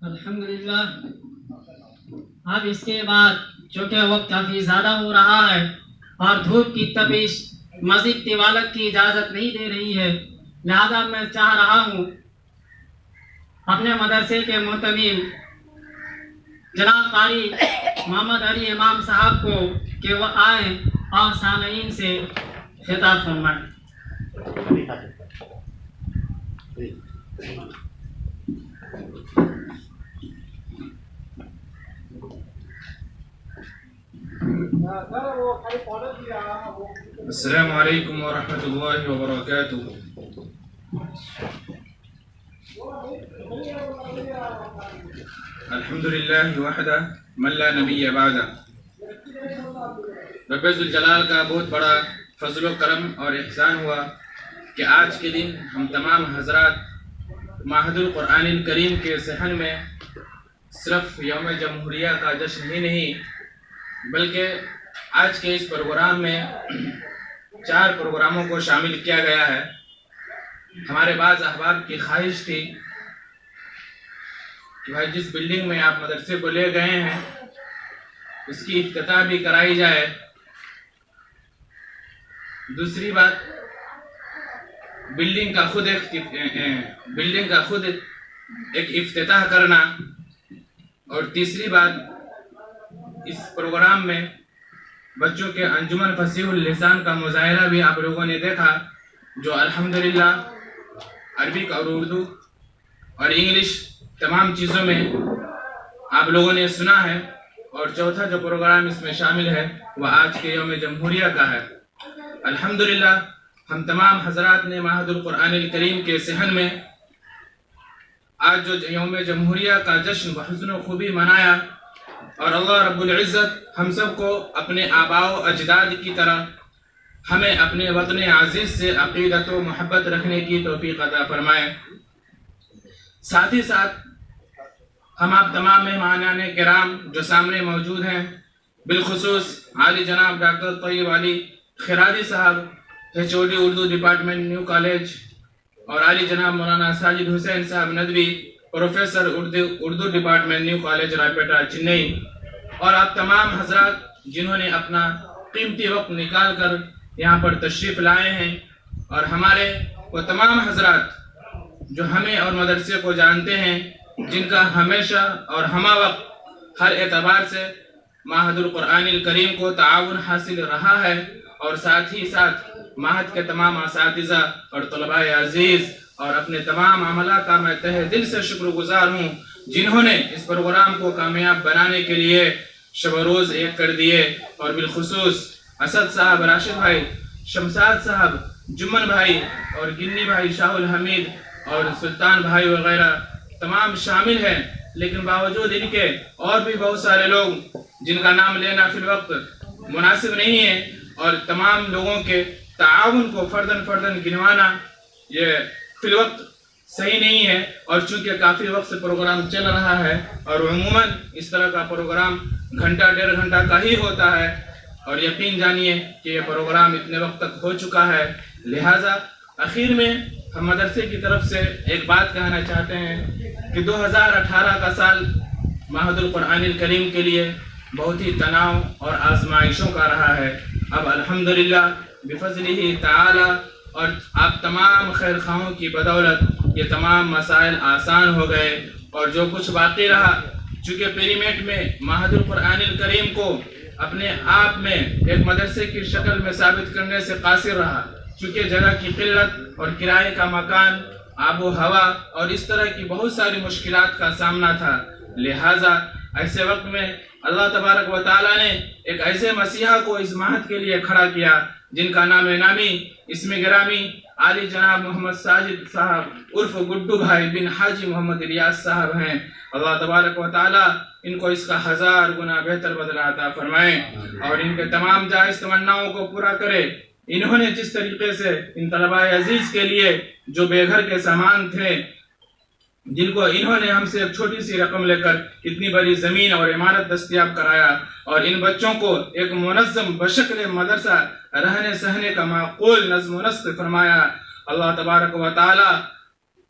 الحمدللہ. اب اس کے بعد چونکہ وقت کافی زیادہ ہو رہا ہے اور دھوپ کی تپش مزید طوالت کی اجازت نہیں دے رہی ہے، لہذا میں چاہ رہا ہوں اپنے مدرسے کے محتمم جناب قاری محمد علی امام صاحب کو کہ وہ آئیں اور سامعین سے خطاب فرمائیں. السلام علیکم ورحمۃ اللہ وبرکاتہ. الحمد للہ وحدہ من لا نبی بعدہ. رب ذوالجلال کا بہت بڑا فضل و کرم اور احسان ہوا کہ آج کے دن ہم تمام حضرات معہد القرآن الکریم کے صحن میں صرف یوم جمہوریہ کا جشن ہی نہیں بلکہ آج کے اس پروگرام میں 4 پروگراموں کو شامل کیا گیا ہے. ہمارے بعض احباب کی خواہش تھی کہ بھائی جس بلڈنگ میں آپ مدرسے کو لے گئے ہیں اس کی افتتاح بھی کرائی جائے. دوسری بات بلڈنگ کا خود ایک افتتاح کرنا. اور تیسری بات اس پروگرام میں بچوں کے انجمن فصیح اللسان کا مظاہرہ بھی آپ لوگوں نے دیکھا جو الحمدللہ عربک اور اردو اور انگلش تمام چیزوں میں آپ لوگوں نے سنا ہے. اور چوتھا جو پروگرام اس میں شامل ہے وہ آج کے یوم جمہوریہ کا ہے. الحمدللہ ہم تمام حضرات نے معہد القرآن الکریم کے صحن میں آج جو یوم جمہوریہ کا جشن بحسن و خوبی منایا اور اللہ رب العزت ہم سب کو اپنے آباء و اجداد کی طرح ہمیں اپنے وطن عزیز سے عقیدت و محبت رکھنے کی توفیق عطا فرمائے. ساتھ ہی ساتھ ہم آپ تمام مہمانان کرام جو سامنے موجود ہیں بالخصوص عالی جناب ڈاکٹر طیب علی خرادی صاحب HOD Urdu department new college اور عالی جناب مولانا ساجد حسین صاحب Nadwi professor Urdu department new college Royapettah Chennai اور آپ تمام حضرات جنہوں نے اپنا قیمتی وقت نکال کر یہاں پر تشریف لائے ہیں اور ہمارے وہ تمام حضرات جو ہمیں اور مدرسے کو جانتے ہیں جن کا ہمیشہ اور ہمہ وقت ہر اعتبار سے معہد القرآن الکریم کو تعاون حاصل رہا ہے. اور ساتھ ہی ساتھ معہد کے تمام اساتذہ اور طلباء عزیز اور اپنے تمام عملہ کا میں تہ دل سے شکر گزار ہوں جنہوں نے اس پروگرام کو کامیاب بنانے کے لیے شب و روز ایک کر دیے. اور بالخصوص اسد صاحب، راشد بھائی، شمساد صاحب، جمن بھائی اور گنی بھائی، شاہ الحمید اور سلطان بھائی وغیرہ تمام شامل ہیں. لیکن باوجود ان کے اور بھی بہت سارے لوگ جن کا نام لینا فی الوقت مناسب نہیں ہے اور تمام لوگوں کے تعاون کو فردن گنوانا یہ فی الوقت صحیح نہیں ہے. اور چونکہ کافی وقت سے پروگرام چل رہا ہے اور عموماً اس طرح کا پروگرام گھنٹہ 1.5 گھنٹہ کا ہی ہوتا ہے اور یقین جانیے کہ یہ پروگرام اتنے وقت تک ہو چکا ہے. لہٰذا اخیر میں ہم مدرسے کی طرف سے ایک بات کہنا چاہتے ہیں کہ 2018 کا سال معہد القرآن الکریم کے لیے بہت ہی تناؤ اور آزمائشوں کا رہا ہے. اب الحمدللہ بفضلہ تعالی اور آپ تمام خیر خواہوں کی بدولت یہ تمام مسائل آسان ہو گئے اور جو کچھ باقی رہا چونکہ پیریمیٹ میں معہد القرآن الکریم کو اپنے آپ میں ایک مدرسے کی شکل میں ثابت کرنے سے قاصر رہا چونکہ جگہ کی قلت اور کرائے کا مکان، آب و ہوا اور اس طرح کی بہت ساری مشکلات کا سامنا تھا. لہٰذا ایسے وقت میں اللہ تبارک و تعالیٰ نے ایک ایسے مسیحا کو اس معہد کے لیے کھڑا کیا جن کا نام نامی اسم گرامی عالی جناب محمد ساجد صاحب عرف گڈو بھائی بن حاجی محمد الیاس صاحب ہیں. اللہ تبارک و تعالیٰ ان کو اس کا 1000 گنا بہتر بدلہ عطا فرمائیں اور ان کے تمام جائز تمناؤں کو پورا کرے. انہوں نے جس طریقے سے ان طلباء عزیز کے لیے جو بے گھر کے سامان تھے جن کو انہوں نے ہم سے ایک چھوٹی سی رقم لے کر اتنی بڑی زمین اور عمارت دستیاب کرایا اور ان بچوں کو ایک منظم بشکل مدرسہ رہنے سہنے کا معقول نظم و نسق فرمایا. اللہ تبارک و تعالی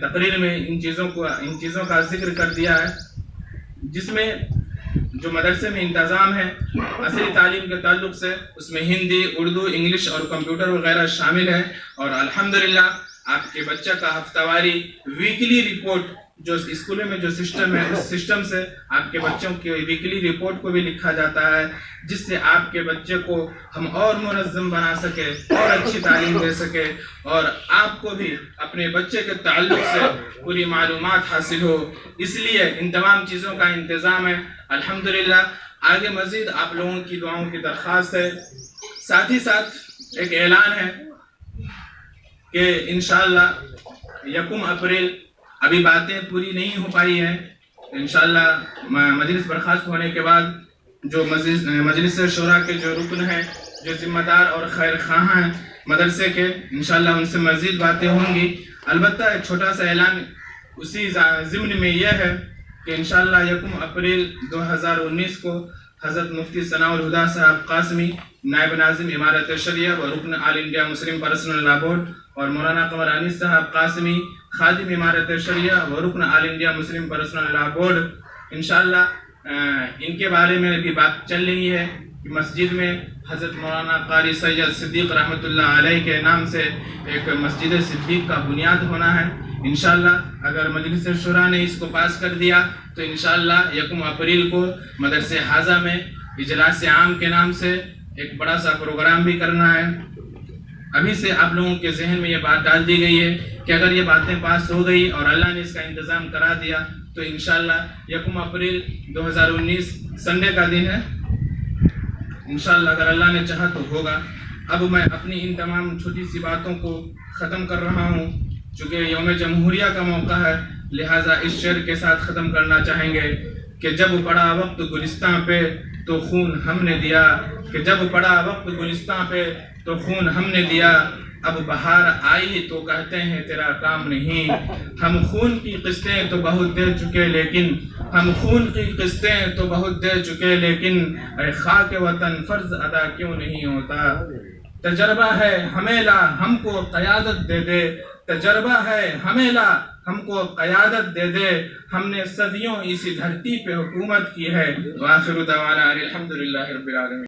تقریر میں ان چیزوں کا ذکر کر دیا ہے، جس میں جو مدرسے میں انتظام ہے عصری تعلیم کے تعلق سے، اس میں ہندی، اردو، انگلش اور کمپیوٹر وغیرہ شامل ہے، اور الحمدللہ آپ کے بچہ کا ہفتہ واری ویکلی رپورٹ جو اسکولوں میں جو سسٹم ہے، اس سسٹم سے آپ کے بچوں کی ویکلی رپورٹ کو بھی لکھا جاتا ہے، جس سے آپ کے بچے کو ہم اور منظم بنا سکے اور اچھی تعلیم دے سکے، اور آپ کو بھی اپنے بچے کے تعلق سے پوری معلومات حاصل ہو۔ اس لیے ان تمام چیزوں کا انتظام ہے الحمدللہ۔ آگے مزید آپ لوگوں کی دعاؤں کی درخواست ہے۔ ساتھ ہی ساتھ ایک اعلان ہے کہ انشاءاللہ 1 اپریل، ابھی باتیں پوری نہیں ہو پائی ہیں، انشاءاللہ مجلس برخاست ہونے کے بعد جو مجلس شورا کے جو رکن ہیں، جو ذمہ دار اور خیر خواہ ہیں مدرسے کے، انشاءاللہ ان سے مزید باتیں ہوں گی۔ البتہ ایک چھوٹا سا اعلان اسی ضمن میں یہ ہے کہ انشاءاللہ 1 اپریل 2019 کو حضرت مفتی ثناء الہدیٰ صاحب قاسمی، نائب ناظم امارت شریعہ و رکن آل انڈیا مسلم پرسنل لا بورڈ، اور مولانا قمر انیس صاحب قاسمی، خادم امارت شریعہ و رکن آل انڈیا مسلم پرسنل لا بورڈ، انشاءاللہ ان کے بارے میں بھی بات چل رہی ہے کہ مسجد میں حضرت مولانا قاری سید صدیق رحمۃ اللہ علیہ کے نام سے ایک مسجد صدیق کا بنیاد ہونا ہے۔ انشاءاللہ اگر مجلس شورا نے اس کو پاس کر دیا تو انشاءاللہ 1 اپریل کو مدرسہ حاضہ میں اجلاس عام کے نام سے ایک بڑا سا پروگرام بھی کرنا ہے۔ ابھی سے آپ لوگوں کے ذہن میں یہ بات ڈال دی گئی ہے کہ اگر یہ باتیں پاس ہو گئی اور اللہ نے اس کا انتظام کرا دیا تو انشاءاللہ 1 اپریل 2019 سنڈے کا دن ہے، انشاءاللہ اگر اللہ نے چاہا تو ہوگا۔ اب میں اپنی ان تمام چھوٹی سی باتوں کو ختم کر رہا ہوں، چونکہ یوم جمہوریہ کا موقع ہے، لہٰذا اس شعر کے ساتھ ختم کرنا چاہیں گے کہ جب پڑا وقت گلستاں پہ تو خون ہم نے دیا، کہ جب پڑا وقت گلستاں پہ تو خون ہم نے دیا، اب بہار آئی تو کہتے ہیں تیرا کام نہیں، ہم خون کی قسطیں تو بہت دے چکے لیکن اے خاک وطن فرض ادا کیوں نہیں ہوتا، تجربہ ہے ہمیں لا ہم کو قیادت دے دے، تجربہ ہے ہمیں لا ہم کو قیادت دے دے، ہم نے صدیوں اسی دھرتی پہ حکومت کی ہے۔ وآخر دعوانا الحمدللہ رب العالمین۔